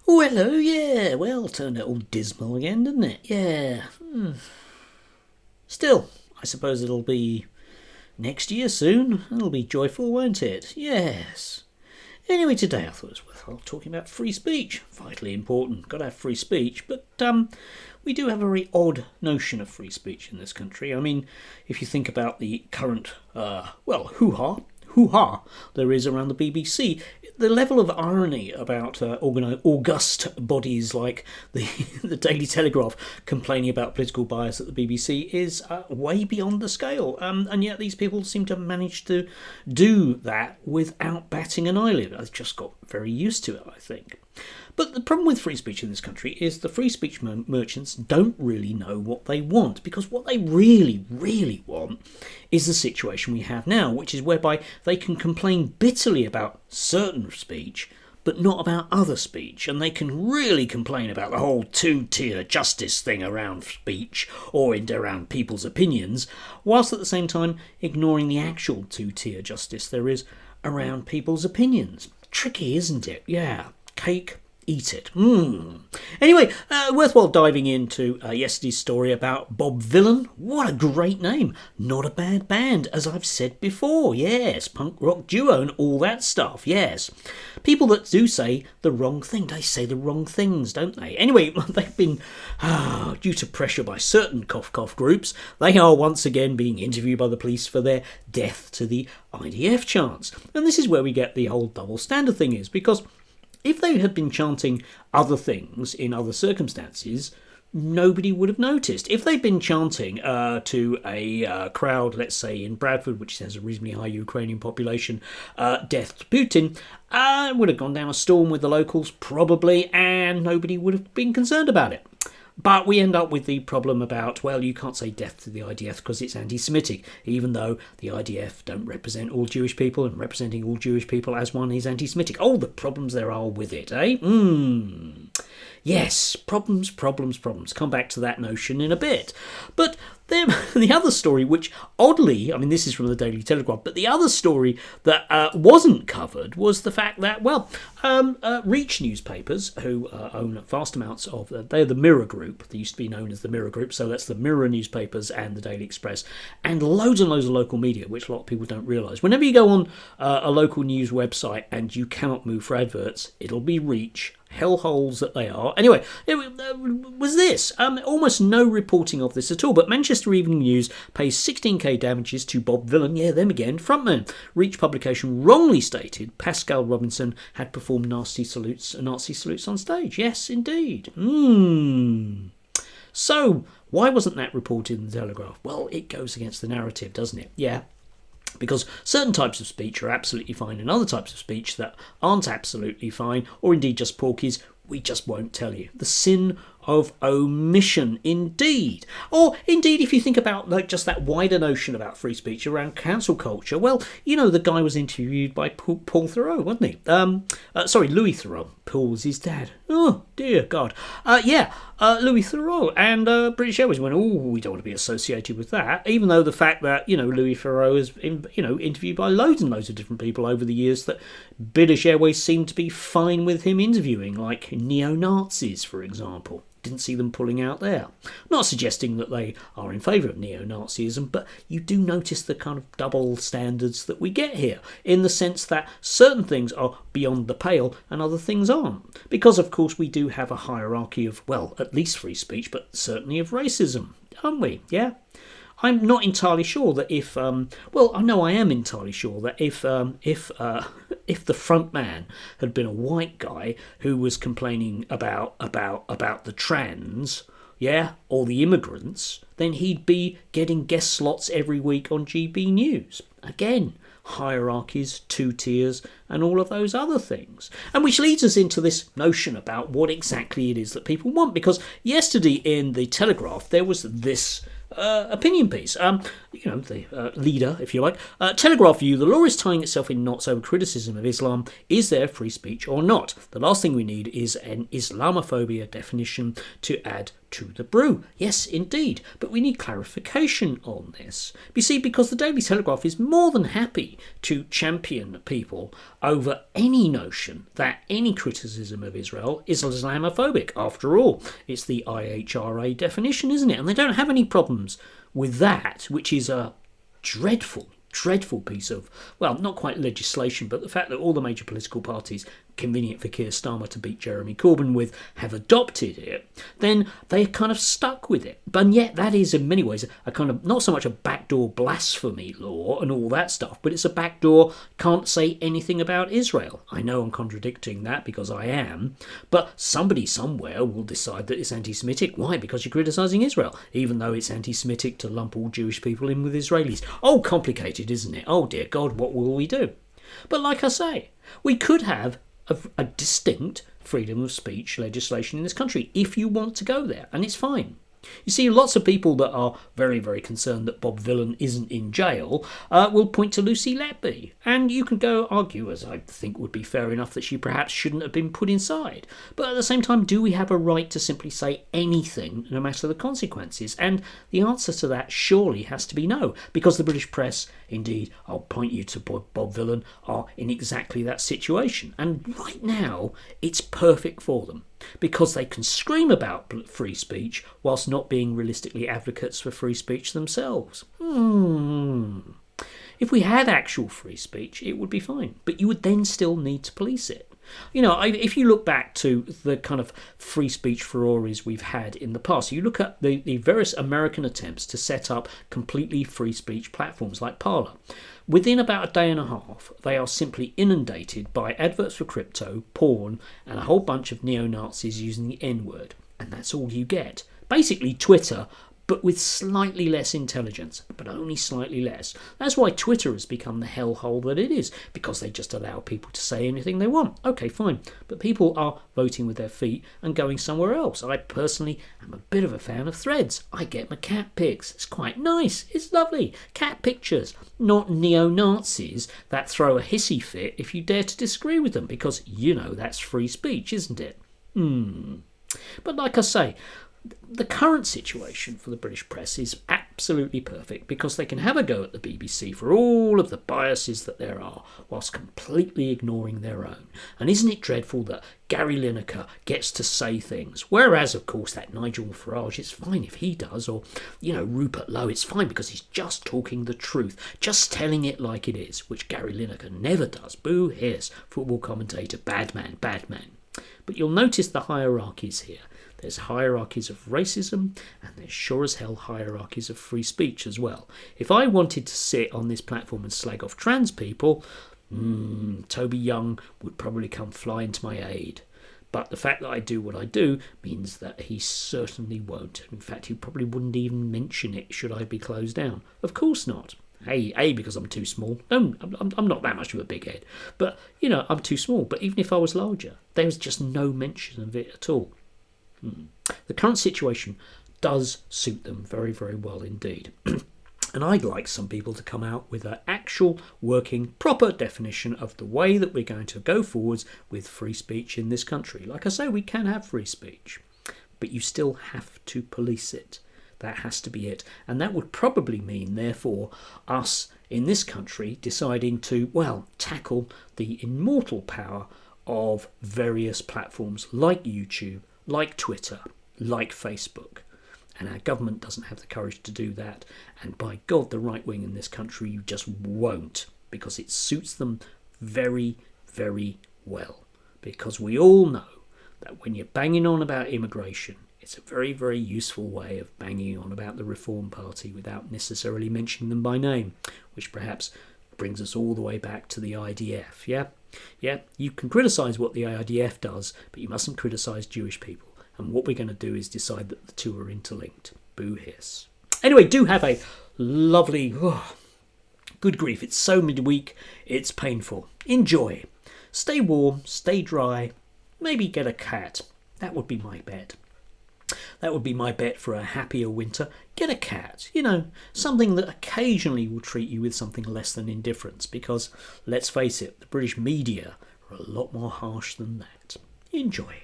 Oh, hello, yeah. Well, turned out all dismal again, didn't it? Yeah. Still, I suppose it'll be next year soon. It'll be joyful, won't it? Yes. Anyway, today I thought it was worthwhile talking about free speech. Vitally important. Got to have free speech. But we do have a very odd notion of free speech in this country. I mean, if you think about the current, hoo-ha there is around the BBC, the level of irony about august bodies like the Daily Telegraph complaining about political bias at the BBC is way beyond the scale. And yet these people seem to have managed to do that without batting an eyelid. I've just got very used to it, I think. But the problem with free speech in this country is the free speech merchants don't really know what they want, because what they really, really want is the situation we have now, which is whereby they can complain bitterly about certain speech, but not about other speech, and they can really complain about the whole two-tier justice thing around speech or around people's opinions, whilst at the same time ignoring the actual two-tier justice there is around people's opinions. Tricky, isn't it? Yeah. Cake, eat it. Anyway, worthwhile diving into yesterday's story about Bob Vylan. What a great name. Not a bad band, as I've said before. Yes, punk rock duo and all that stuff. Yes. People that do say the wrong thing, they say the wrong things, don't they? Anyway, they've been, due to pressure by certain cough groups, they are once again being interviewed by the police for their death to the IDF chants. And this is where we get the whole double standard thing is, because if they had been chanting other things in other circumstances, nobody would have noticed. If they'd been chanting to a crowd, let's say in Bradford, which has a reasonably high Ukrainian population, death to Putin, it would have gone down a storm with the locals, probably, and nobody would have been concerned about it. But we end up with the problem about, well, you can't say death to the IDF because it's anti-Semitic, even though the IDF don't represent all Jewish people, and representing all Jewish people as one is anti-Semitic. Oh, the problems there are with it, eh? Yes, problems. Come back to that notion in a bit. But then the other story, which oddly, I mean, this is from the Daily Telegraph, but the other story that wasn't covered was the fact that, Reach newspapers, who own vast amounts of, they're the Mirror Group. They used to be known as the Mirror Group, so that's the Mirror newspapers and the Daily Express, and loads and loads of local media, which a lot of people don't realise. Whenever you go on a local news website and you cannot move for adverts, it'll be Reach. Hellholes that they are. Anyway, it was this. Almost no reporting of this at all, but Manchester Evening News pays 16k damages to Bob Vylan, yeah, them again, frontman. Reach publication wrongly stated Pascal Robinson had performed Nazi salutes on stage. Yes, indeed. So, why wasn't that reported in the Telegraph? Well, it goes against the narrative, doesn't it? Yeah. Because certain types of speech are absolutely fine and other types of speech that aren't absolutely fine, or indeed just porkies, we just won't tell you. The sin of omission, indeed. Or indeed, if you think about just that wider notion about free speech around cancel culture, well, the guy was interviewed by Paul Theroux, wasn't he? Louis Theroux. Paul was his dad. Oh, dear God. Louis Theroux. And British Airways went, we don't want to be associated with that, even though the fact that, Louis Theroux is, interviewed by loads and loads of different people over the years that British Airways seemed to be fine with him interviewing, like neo-Nazis, for example. Didn't see them pulling out there. Not suggesting that they are in favour of neo-Nazism, but you do notice the kind of double standards that we get here, in the sense that certain things are beyond the pale and other things aren't. Because, of course, we do have a hierarchy of, well, at least free speech, but certainly of racism, aren't we? Yeah? I'm not entirely sure that if, I am entirely sure that if the front man had been a white guy who was complaining about the trans, yeah, or the immigrants, then he'd be getting guest slots every week on GB News. Again, hierarchies, two tiers, and all of those other things. And which leads us into this notion about what exactly it is that people want. Because yesterday in the Telegraph, there was this opinion piece. The leader, if you like. Telegraph view, the law is tying itself in knots over criticism of Islam. Is there free speech or not? The last thing we need is an Islamophobia definition to add to the brew. Yes, indeed. But we need clarification on this. You see, because the Daily Telegraph is more than happy to champion people over any notion that any criticism of Israel is Islamophobic. After all, it's the IHRA definition, isn't it? And they don't have any problems with that, which is a dreadful piece of, well, not quite legislation, but the fact that all the major political parties, convenient for Keir Starmer to beat Jeremy Corbyn with, have adopted it, then they're kind of stuck with it. But yet that is in many ways a kind of, not so much a backdoor blasphemy law and all that stuff, but it's a backdoor can't say anything about Israel. I know I'm contradicting that because I am, but somebody somewhere will decide that it's anti-Semitic. Why? Because you're criticising Israel, even though it's anti-Semitic to lump all Jewish people in with Israelis. Oh, complicated, isn't it? Oh dear God, what will we do? But like I say, we could have a distinct freedom of speech legislation in this country if you want to go there, and it's fine. You see, lots of people that are very, very concerned that Bob Villan isn't in jail will point to Lucy Letby. And you can go argue, as I think would be fair enough, that she perhaps shouldn't have been put inside. But at the same time, do we have a right to simply say anything, no matter the consequences? And the answer to that surely has to be no, because the British press, indeed, I'll point you to Bob Villan, are in exactly that situation. And right now, it's perfect for them, because they can scream about free speech whilst not being realistically advocates for free speech themselves. If we had actual free speech, it would be fine, but you would then still need to police it. You know, if you look back to the kind of free speech furores we've had in the past, you look at the various American attempts to set up completely free speech platforms like Parler. Within about a day and a half, they are simply inundated by adverts for crypto, porn, and a whole bunch of neo-Nazis using the N-word. And that's all you get. Basically Twitter, but with slightly less intelligence, but only slightly less. That's why Twitter has become the hellhole that it is, because they just allow people to say anything they want. Okay, fine, but people are voting with their feet and going somewhere else. I personally am a bit of a fan of Threads. I get my cat pics. It's quite nice. It's lovely. Cat pictures, not neo-Nazis that throw a hissy fit if you dare to disagree with them, because, you know, that's free speech, isn't it? But like I say, the current situation for the British press is absolutely perfect, because they can have a go at the BBC for all of the biases that there are, whilst completely ignoring their own. And isn't it dreadful that Gary Lineker gets to say things, whereas, of course, that Nigel Farage, it's fine if he does, or, you know, Rupert Lowe, it's fine because he's just talking the truth, just telling it like it is, which Gary Lineker never does. Boo, hiss, football commentator, bad man, bad man. But you'll notice the hierarchies here. There's hierarchies of racism, and there's sure as hell hierarchies of free speech as well. If I wanted to sit on this platform and slag off trans people, Toby Young would probably come flying to my aid. But the fact that I do what I do means that he certainly won't. In fact, he probably wouldn't even mention it should I be closed down. Of course not. A, because I'm too small. No, I'm not that much of a big head. But, you know, I'm too small. But even if I was larger, there was just no mention of it at all. The current situation does suit them very, very well indeed. And I'd like some people to come out with an actual working, proper definition of the way that we're going to go forwards with free speech in this country. Like I say, we can have free speech, but you still have to police it. That has to be it. And that would probably mean, therefore, us in this country deciding to, well, tackle the immortal power of various platforms like YouTube, like Twitter, like Facebook. And our government doesn't have the courage to do that. And by God, the right wing in this country, you just won't, because it suits them very, very well. Because we all know that when you're banging on about immigration, it's a very, very useful way of banging on about the Reform Party without necessarily mentioning them by name, which perhaps brings us all the way back to the IDF, yeah? Yeah, you can criticise what the IDF does, but you mustn't criticise Jewish people. And what we're going to do is decide that the two are interlinked. Boo hiss. Anyway, do have a lovely... good grief, it's so midweek, it's painful. Enjoy. Stay warm, stay dry, maybe get a cat. That would be my bet. That would be my bet for a happier winter. Get a cat, you know, something that occasionally will treat you with something less than indifference, because, let's face it, the British media are a lot more harsh than that. Enjoy.